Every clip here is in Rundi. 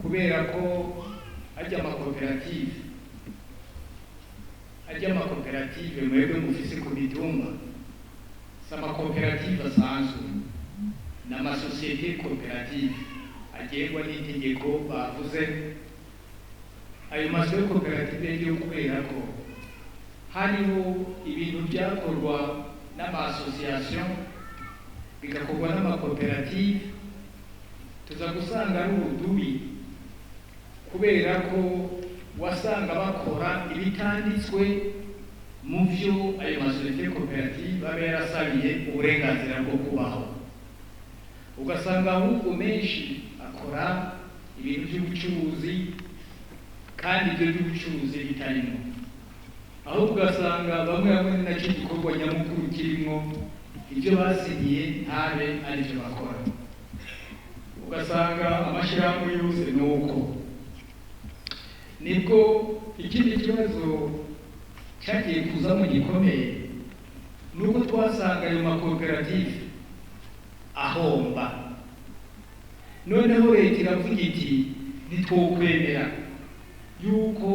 kubera ko ajya amakoperative mwebwe mufise ku mitumba si amakoperative asanzwe n'amasosiyete koperative agengwa n'itegeko bavuze. Ayo mazu yo koperative yo kubera ko hariho ibintu byakorwa n'amasosiyasiyo bigakorwa n'amakoperative, tuza gusanga ari ubudubi kubera ko wasanga bakora ibitanditswe mu byo ayo masosiyete koperative baba yarasabiye uburenganzira bwo kubaho. Ugasanga ahubwo menshi akora ibintu by'ubucuruzi kandi ibyo by'ubucuruzi bitarimo, ahubwo ugasanga bamwe nacyo gikorwa nyamukuru kirimo ibyo basinyiye ntabe aribyo bakora. Ugasanga amashyirahamwe yose ni uko. Nibwo ikindi kibazo cyagiye kuzamo gikomeye nuko twasanga ayo makoperative ahomba. Noneho leta iravuga iti ntitwokwemera yuko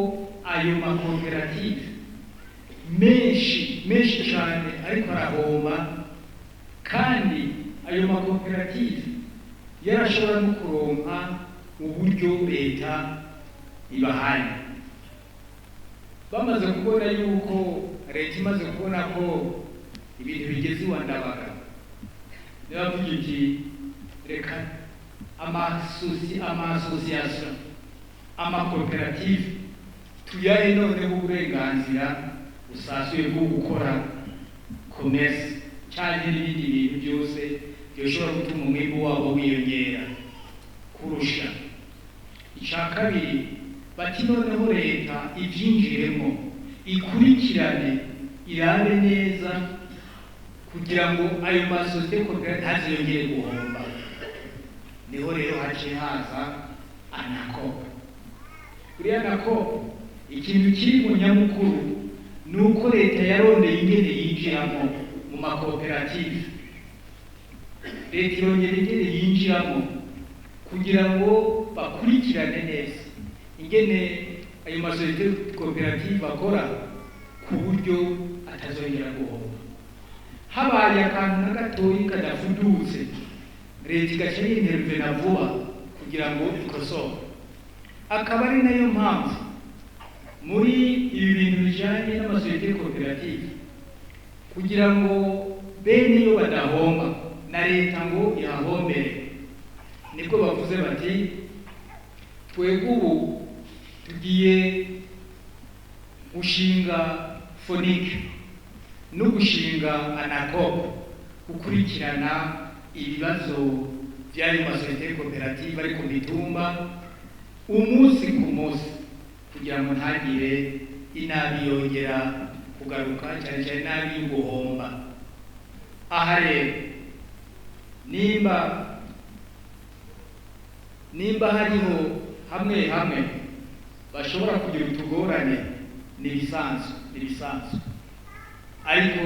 ayo makoperative menshi cyane ariko arahomba, kandi ayo makoperative yarashobora no kuronka uburyo leta ibahaye. Bamaze kubona yuko leta imaze kubona ko ibintu bigeze iwa ndabaga, nibavuga iti reka amasosiyasiyo amakoperative tuyahe noneho uburenganzira busasuye bwo gukora commerce cyangwa n'ibindi bintu byose byoshobora gutuma umwimbu wabo wiyongera kurusha. Icya kabiri bati noneho leta ibyinjiremo ikurikirane irabe neza kugira ngo ayo masosiyete koperative ntaziyongere guhomba. Niho rero haciye haza ANACOP. Kuri ANACOP ikintu kiri mu nyamukuru ni uko leta yarondeye ingene yinjiramo mu makoperative. Leta irongera ingene yinjiramo kugira ngo bakurikirane neza ingene ayo masosiyete koperative akora ku buryo atazongera guhomba. Habaye akantu na gatoyi kadafudutse, leta igaca yintervena vuba kugira ngo ikosore. Akaba ari nayo mpamvu muri ibi bintu bijyanye n'amasosiyete koperative kugira ngo bene iyo badahomba na leta ngo ihahombere, nibwo bavuze bati twebwe ubu tugiye gushinga FONIC no gushinga ANACOP gukurikirana ibibazo by'ayo masosiyete koperative ari ku mitumba umunsi ku munsi kugira ngo ntagire inabi yongera kugaruka, cyane cyane inabi y'uguhomba. Aha rero nimba hariho hamwe bashobora kugira utugorane n'ibisanzwe, ariko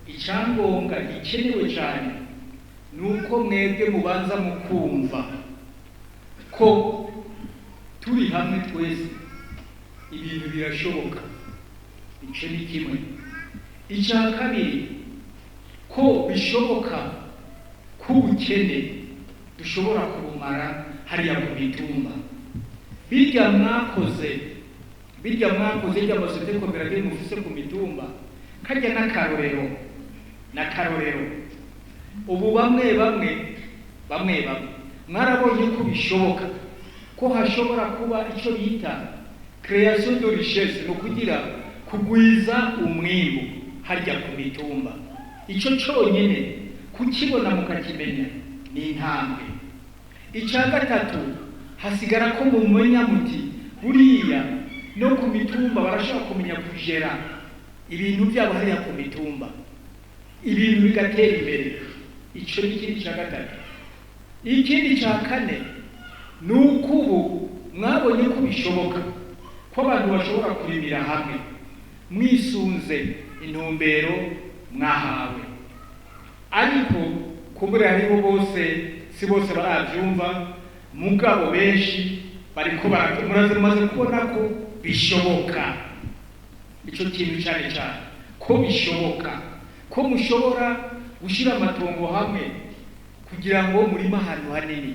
icyangombwa gikenewe cyane ni uko mwebwe mubanza mukumva ko turi hamwe twese ibintu birashoboka. Icyo ni kimwe. Icya kabiri ko bishoboka ko ubukene dushobora kubumara hariya ku mitumba. Birya mwakoze ry'amasosiyete koperative mufise ku mitumba kajya n'akarorero. Ubu bamwe mwarabonye ko bishoboka ko hashobora kuba icyo bita création de richesse, no kugira kugwiza umwimbu harya ku mitumba. Icyo cyonyine kukibona mukakimenya ni intambwe. Icya gatatu hasigara ko mumenya muti buriya no ku mitumba barashaka kumenya kugera ibintu byabo hariya ku mitumba, ibintu bigatera imbere. Icyo ni ikindi cya gatatu. Ikindi cya kane ni uko ubu mwabonye ko bishoboka ko abantu bashobora kurimira hamwe mwisunze intumbero mwahawe, ariko kubura hariho bose si bose barabyumva, mugabo benshi bariko muraze kubona ko bishoboka. Ico kintu cyane cyane ko bishoboka, ko mushobora gushira amatongo hamwe kugira ngo murima ahantu hanini.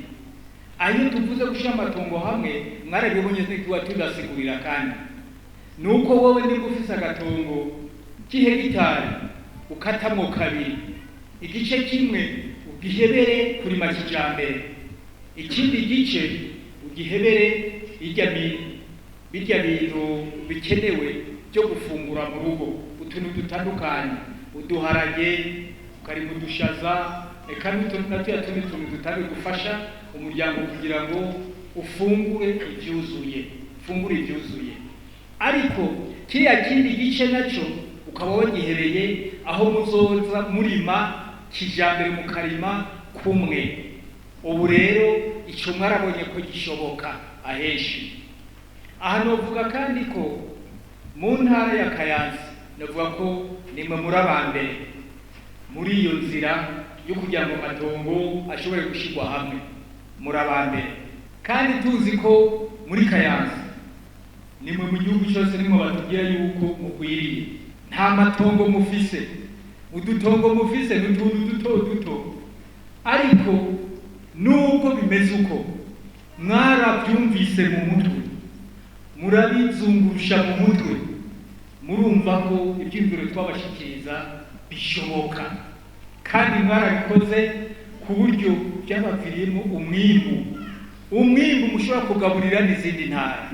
Ayo tuvuze gushira amatongo hamwe mwarabibonye ntikiwa tugasigurira kandi nuko wowe niba ufise agatongo k'ihegitari ukatamwo kabiri, igice kimwe ugihebere kurima kijambere, ikindi gice ugihebere birya bintu bikenewe byo gufungura mu rugo, utuntu dutandukanye, uduharage, ukarima udushaza, eka n'utundi tuntu dutari gufasha umuryango kugira ngo ufungure ivyuzuye. Ariko kiriya kindi gice naco ukaba wagihereye aho muzoza murima kijambere mukarima kumwe. Ubu rero ico mwarabonye ko gishoboka aheshi. Aha novuga kandi ko mu ntara ya Kayanza novuga ko nimwe murabambere muri iyo nzira yo kugira ngo amatongo ashobore gushirwa hamwe, murabambere. Kandi tuzi ko muri Kayanza nimwe mu gihugu cyose nimwe batubwira yuko mugwiriye, nta matongo mufise, udutongo mufise n'utuntu duto. Ariko nubwo bimeze uko mwarabyumvise mu mutwe, murabizungurusha mu mutwe, murumva ko ibyumviro twabashikiriza bishoboka, kandi mwarabikoze ku buryo byabaviriyemo umwimbu mushobora kugaburira n'izindi ntara.